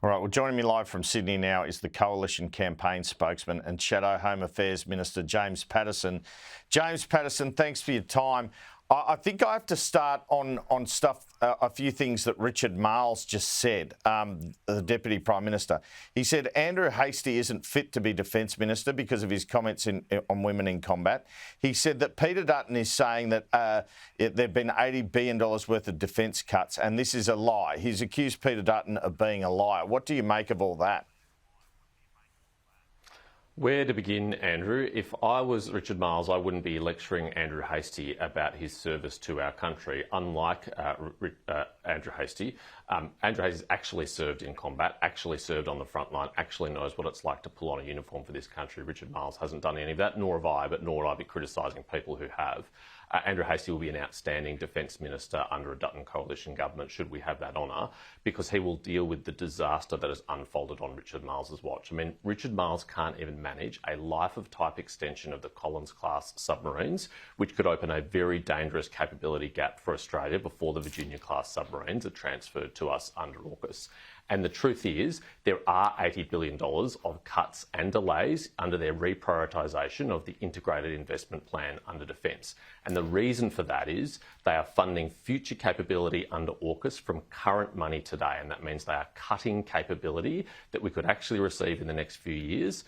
All right, well, joining me live from Sydney now is the Coalition campaign spokesman and Shadow Home Affairs Minister, James Paterson. James Paterson, thanks for your time. I think I have to start on stuff, a few things that Richard Marles just said, the Deputy Prime Minister. He said Andrew Hastie isn't fit to be Defence Minister because of his comments on women in combat. He said that Peter Dutton is saying that there have been $80 billion worth of defence cuts, and this is a lie. He's accused Peter Dutton of being a liar. What do you make of all that? Where to begin, Andrew? If I was Richard Marles, I wouldn't be lecturing Andrew Hastie about his service to our country. Unlike Andrew Hastie, Andrew Hastie's actually served in combat, actually served on the front line, actually knows what it's like to pull on a uniform for this country. Richard Marles hasn't done any of that, nor have I, but nor would I be criticising people who have. Andrew Hastie will be an outstanding Defence Minister under a Dutton-Coalition government, should we have that honour, because he will deal with the disaster that has unfolded on Richard Marles' watch. I mean, Richard Marles can't even manage a life-of-type extension of the Collins-class submarines, which could open a very dangerous capability gap for Australia before the Virginia-class submarines are transferred to us under AUKUS. And the truth is, there are $80 billion of cuts and delays under their reprioritisation of the integrated investment plan under defence. And the reason for that is they are funding future capability under AUKUS from current money today. And that means they are cutting capability that we could actually receive in the next few years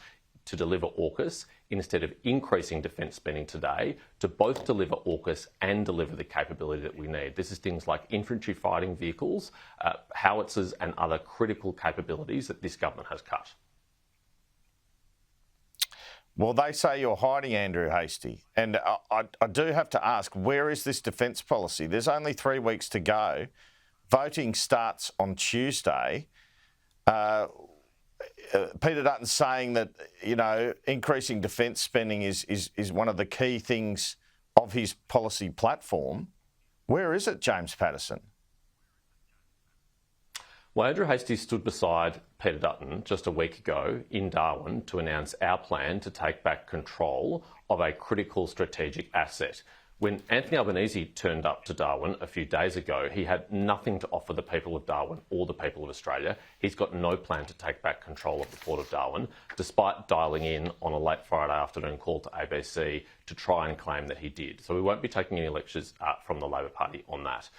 to deliver AUKUS instead of increasing defence spending today to both deliver AUKUS and deliver the capability that we need. This is things like infantry fighting vehicles, howitzers and other critical capabilities that this government has cut. Well, they say you're hiding Andrew Hastie. And I do have to ask, where is this defence policy? There's only 3 weeks to go. Voting starts on Tuesday. Peter Dutton's saying that, you know, increasing defence spending is one of the key things of his policy platform. Where is it, James Paterson? Well, Andrew Hastie stood beside Peter Dutton just a week ago in Darwin to announce our plan to take back control of a critical strategic asset. When Anthony Albanese turned up to Darwin a few days ago, he had nothing to offer the people of Darwin or the people of Australia. He's got no plan to take back control of the Port of Darwin, despite dialling in on a late Friday afternoon call to ABC to try and claim that he did. So we won't be taking any lectures from the Labor Party on that.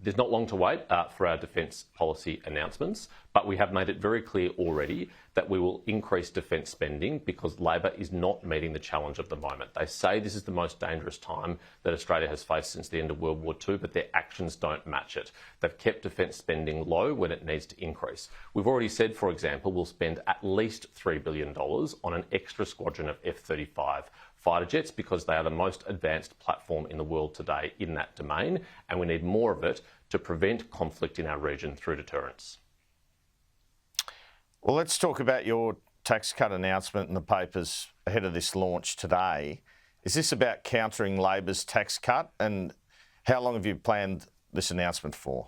There's not long to wait for our defence policy announcements, but we have made it very clear already that we will increase defence spending because Labor is not meeting the challenge of the moment. They say this is the most dangerous time that Australia has faced since the end of World War II, but their actions don't match it. They've kept defence spending low when it needs to increase. We've already said, for example, we'll spend at least $3 billion on an extra squadron of F-35 fighter jets because they are the most advanced platform in the world today in that domain, and we need more of it to prevent conflict in our region through deterrence. Well, let's talk about your tax cut announcement in the papers ahead of this launch today. Is this about countering Labor's tax cut, and how long have you planned this announcement for?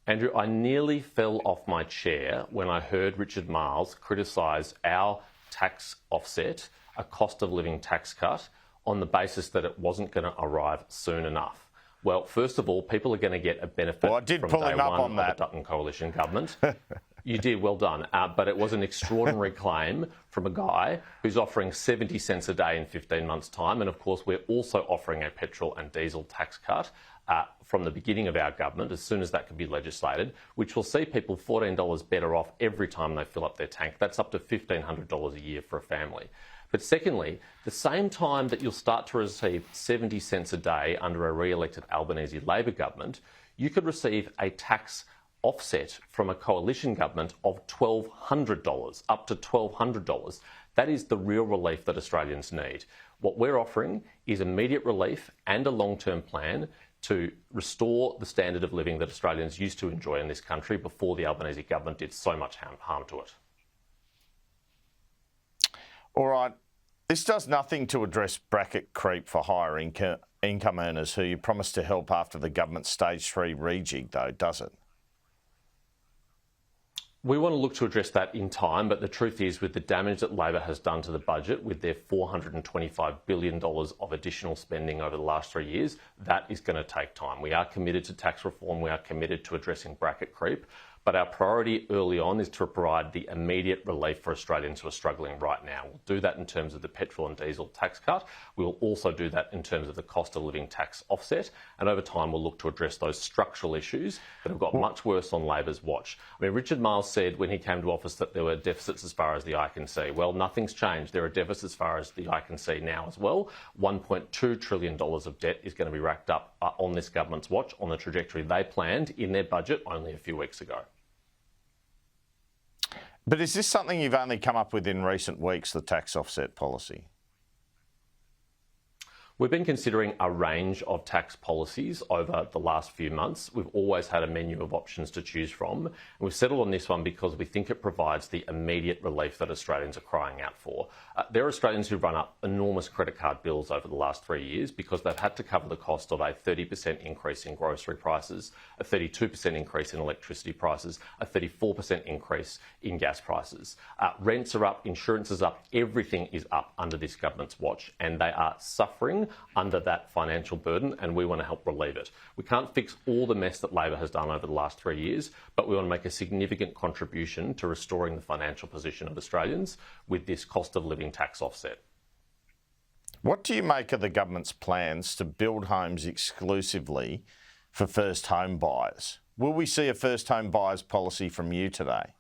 Andrew, I nearly fell off my chair when I heard Richard Marles criticise our tax offset, a cost of living tax cut, on the basis that it wasn't going to arrive soon enough. Well, first of all, people are going to get a benefit from day one of the Dutton-Coalition government. You did, well done. But it was an extraordinary claim from a guy who's offering 70 cents a day in 15 months' time. And of course, we're also offering a petrol and diesel tax cut from the beginning of our government, as soon as that can be legislated, which will see people $14 better off every time they fill up their tank. That's up to $1,500 a year for a family. But secondly, the same time that you'll start to receive 70 cents a day under a re-elected Albanese Labor government, you could receive a tax offset from a coalition government of $1,200, up to $1,200. That is the real relief that Australians need. What we're offering is immediate relief and a long-term plan to restore the standard of living that Australians used to enjoy in this country before the Albanese government did so much harm to it. All right. This does nothing to address bracket creep for higher income earners who you promised to help after the government stage 3 rejig, though, does it? We want to look to address that in time, but the truth is, with the damage that Labor has done to the budget, with their $425 billion of additional spending over the last 3 years, that is going to take time. We are committed to tax reform. We are committed to addressing bracket creep. But our priority early on is to provide the immediate relief for Australians who are struggling right now. We'll do that in terms of the petrol and diesel tax cut. We will also do that in terms of the cost of living tax offset. And over time, we'll look to address those structural issues that have got much worse on Labor's watch. I mean, Richard Marles said when he came to office that there were deficits as far as the eye can see. Well, nothing's changed. There are deficits as far as the eye can see now as well. $1.2 trillion of debt is going to be racked up on this government's watch on the trajectory they planned in their budget only a few weeks ago. But is this something you've only come up with in recent weeks, the tax offset policy? We've been considering a range of tax policies over the last few months. We've always had a menu of options to choose from. And we've settled on this one because we think it provides the immediate relief that Australians are crying out for. There are Australians who've run up enormous credit card bills over the last 3 years because they've had to cover the cost of a 30% increase in grocery prices, a 32% increase in electricity prices, a 34% increase in gas prices. Rents are up, insurance is up, everything is up under this government's watch, and they are suffering under that financial burden, and we want to help relieve it. We can't fix all the mess that Labor has done over the last 3 years, but we want to make a significant contribution to restoring the financial position of Australians with this cost of living tax offset. What do you make of the government's plans to build homes exclusively for first home buyers? Will we see a first home buyers policy from you today?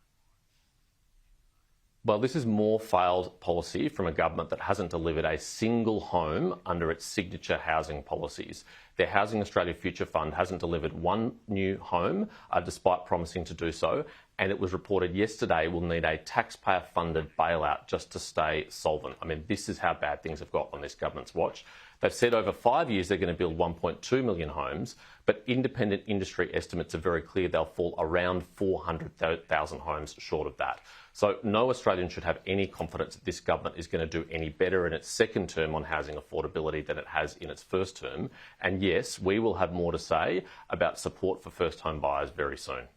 Well, this is more failed policy from a government that hasn't delivered a single home under its signature housing policies. Their Housing Australia Future Fund hasn't delivered one new home, despite promising to do so, and it was reported yesterday will need a taxpayer-funded bailout just to stay solvent. I mean, this is how bad things have got on this government's watch. They've said over 5 years they're going to build 1.2 million homes, but independent industry estimates are very clear they'll fall around 400,000 homes short of that. So no Australian should have any confidence that this government is going to do any better in its second term on housing affordability than it has in its first term. And yes, we will have more to say about support for first home buyers very soon.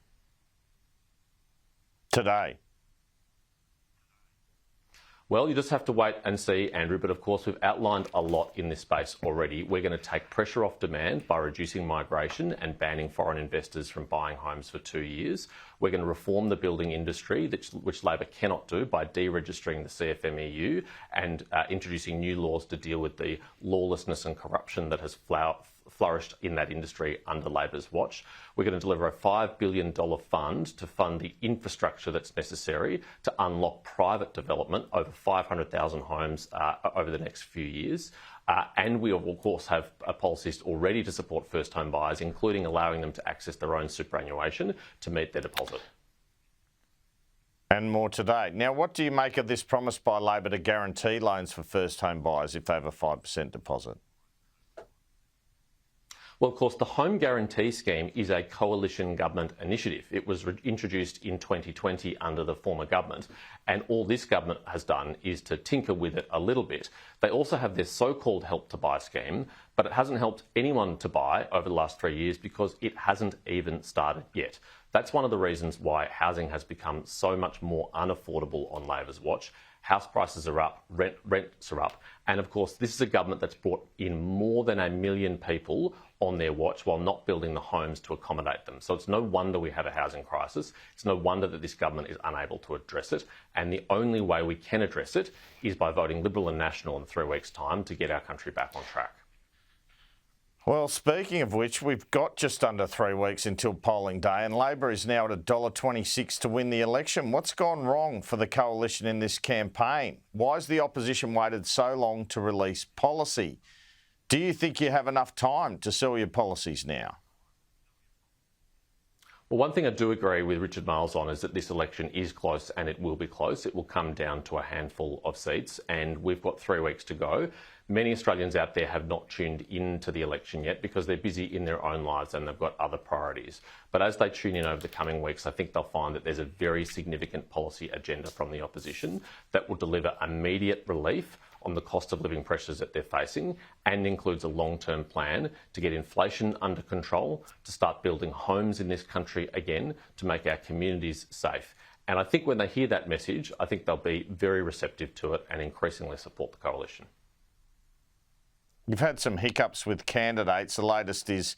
Today? Well, you just have to wait and see, Andrew, but of course we've outlined a lot in this space already. We're going to take pressure off demand by reducing migration and banning foreign investors from buying homes for 2 years. We're going to reform the building industry, which Labor cannot do, by deregistering the CFMEU and introducing new laws to deal with the lawlessness and corruption that has flourished in that industry under Labor's watch. We're going to deliver a $5 billion fund to fund the infrastructure that's necessary to unlock private development over 500,000 homes over the next few years. And we, of course, have policies already to support first home buyers, including allowing them to access their own superannuation to meet their deposit. And more today. Now, what do you make of this promise by Labor to guarantee loans for first home buyers if they have a 5% deposit? Well, of course, the Home Guarantee Scheme is a coalition government initiative. It was introduced in 2020 under the former government, and all this government has done is to tinker with it a little bit. They also have their so-called Help to Buy scheme, but it hasn't helped anyone to buy over the last 3 years because it hasn't even started yet. That's one of the reasons why housing has become so much more unaffordable on Labor's watch. House prices are up, rents are up, and of course this is a government that's brought in more than 1 million people on their watch while not building the homes to accommodate them. So it's no wonder we have a housing crisis. It's no wonder that this government is unable to address it, and the only way we can address it is by voting Liberal and National in 3 weeks' time to get our country back on track. Well, speaking of which, we've got just under 3 weeks until polling day, and Labor is now at $1.26 to win the election. What's gone wrong for the coalition in this campaign? Why has the opposition waited so long to release policy? Do you think you have enough time to sell your policies now? Well, one thing I do agree with Richard Marles on is that this election is close, and it will be close. It will come down to a handful of seats, and we've got 3 weeks to go. Many Australians out there have not tuned into the election yet because they're busy in their own lives and they've got other priorities. But as they tune in over the coming weeks, I think they'll find that there's a very significant policy agenda from the opposition that will deliver immediate relief on the cost of living pressures that they're facing, and includes a long-term plan to get inflation under control, to start building homes in this country again, to make our communities safe. And I think when they hear that message, I think they'll be very receptive to it and increasingly support the coalition. You've had some hiccups with candidates. The latest is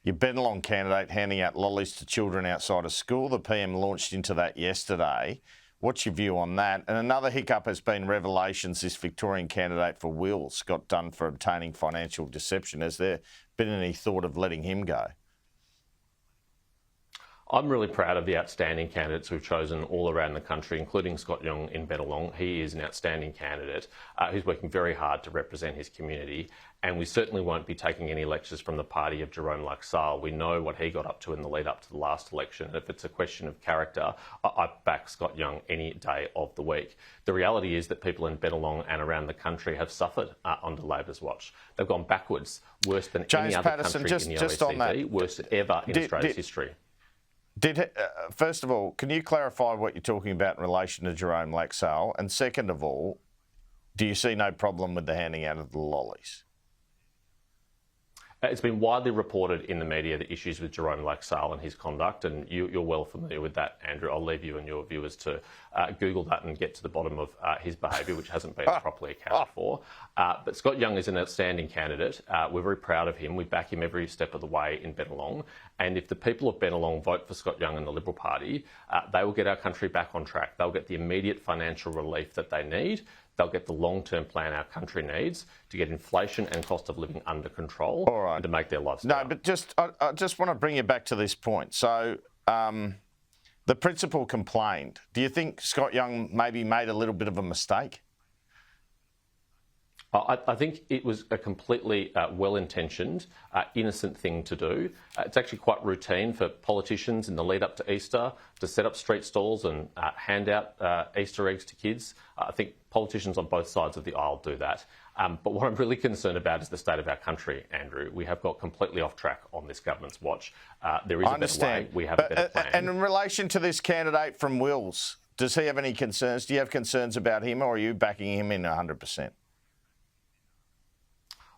your Bennelong candidate handing out lollies to children outside of school. The PM launched into that yesterday. What's your view on that? And another hiccup has been revelations this Victorian candidate for Wills got done for obtaining financial deception. Has there been any thought of letting him go? I'm really proud of the outstanding candidates we've chosen all around the country, including Scott Young in Bennelong. He is an outstanding candidate who's working very hard to represent his community. And we certainly won't be taking any lectures from the party of Jerome Laxale. We know what he got up to in the lead up to the last election. If it's a question of character, I back Scott Young any day of the week. The reality is that people in Bennelong and around the country have suffered under Labor's watch. They've gone backwards, worse than James any other Paterson, country in the OECD, worse ever in Australia's history. First of all, can you clarify what you're talking about in relation to Jerome Laxale? And second of all, do you see no problem with the handing out of the lollies? It's been widely reported in the media the issues with Jerome Laxale and his conduct, and you're well familiar with that, Andrew. I'll leave you and your viewers to Google that and get to the bottom of his behaviour, which hasn't been properly accounted for. But Scott Young is an outstanding candidate. We're very proud of him. We back him every step of the way in Bennelong. And if the people of Bennelong vote for Scott Young and the Liberal Party, they will get our country back on track. They'll get the immediate financial relief that they need. They'll get the long-term plan our country needs to get inflation and cost of living under control and to make their lives better. No, but I just want to bring you back to this point. So the principal complained. Do you think Scott Young maybe made a little bit of a mistake? I think it was a completely well-intentioned, innocent thing to do. It's actually quite routine for politicians in the lead up to Easter to set up street stalls and hand out Easter eggs to kids. I think politicians on both sides of the aisle do that. But what I'm really concerned about is the state of our country, Andrew. We have got completely off track on this government's watch. There is a better way. We have a better plan. And in relation to this candidate from Wills, does he have any concerns? Do you have concerns about him, or are you backing him in 100%?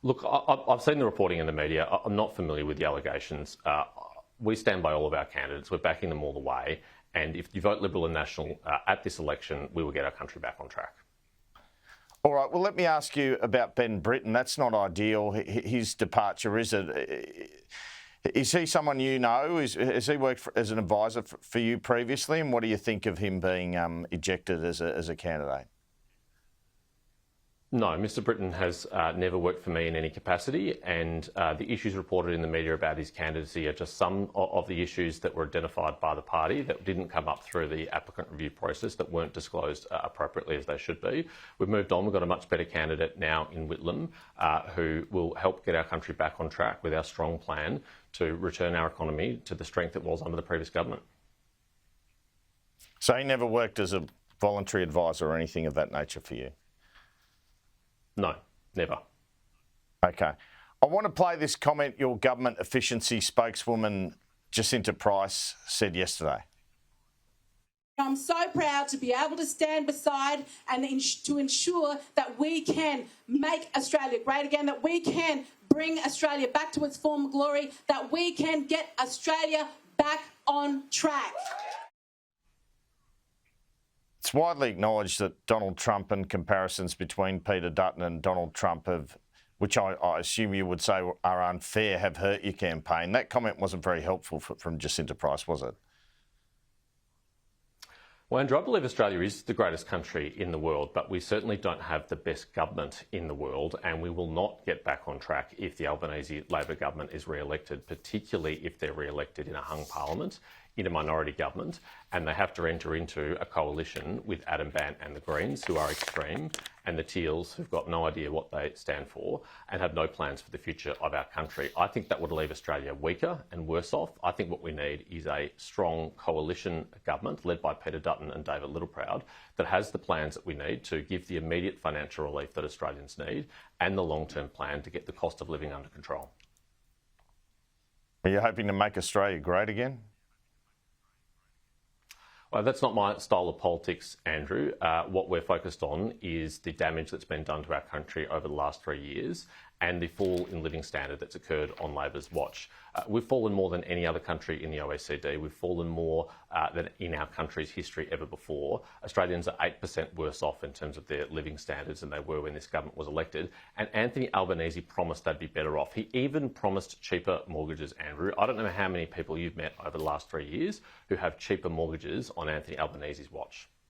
Look, I've seen the reporting in the media. I'm not familiar with the allegations. We stand by all of our candidates. We're backing them all the way. And if you vote Liberal and National at this election, we will get our country back on track. All right. Well, let me ask you about Ben Britton. That's not ideal, his departure, is it? Is he someone you know? Has he worked as an advisor for you previously? And what do you think of him being ejected as a candidate? No, Mr Britton has never worked for me in any capacity, and the issues reported in the media about his candidacy are just some of the issues that were identified by the party that didn't come up through the applicant review process, that weren't disclosed appropriately as they should be. We've moved on. We've got a much better candidate now in Whitlam who will help get our country back on track with our strong plan to return our economy to the strength it was under the previous government. So he never worked as a voluntary advisor or anything of that nature for you? No, never. Okay. I want to play this comment your government efficiency spokeswoman Jacinta Price said yesterday. I'm so proud to be able to stand beside and to ensure that we can make Australia great again, that we can bring Australia back to its former glory, that we can get Australia back on track. It's widely acknowledged that Donald Trump and comparisons between Peter Dutton and Donald Trump have, which I assume you would say are unfair, have hurt your campaign. That comment wasn't very helpful from Jacinta Price, was it? Well, Andrew, I believe Australia is the greatest country in the world, but we certainly don't have the best government in the world, and we will not get back on track if the Albanese Labor government is re-elected, particularly if they're re-elected in a hung parliament, in a minority government, and they have to enter into a coalition with Adam Bandt and the Greens, who are extreme, and the Teals, who've got no idea what they stand for and have no plans for the future of our country. I think that would leave Australia weaker and worse off. I think what we need is a strong coalition government led by Peter Dutton and David Littleproud that has the plans that we need to give the immediate financial relief that Australians need and the long-term plan to get the cost of living under control. Are you hoping to make Australia great again? Well, that's not my style of politics, Andrew. What we're focused on is the damage that's been done to our country over the last 3 years and the fall in living standard that's occurred on Labor's watch. We've fallen more than any other country in the OECD. We've fallen more than in our country's history ever before. Australians are 8% worse off in terms of their living standards than they were when this government was elected. And Anthony Albanese promised they'd be better off. He even promised cheaper mortgages, Andrew. I don't know how many people you've met over the last 3 years who have cheaper mortgages on Anthony Albanese's watch.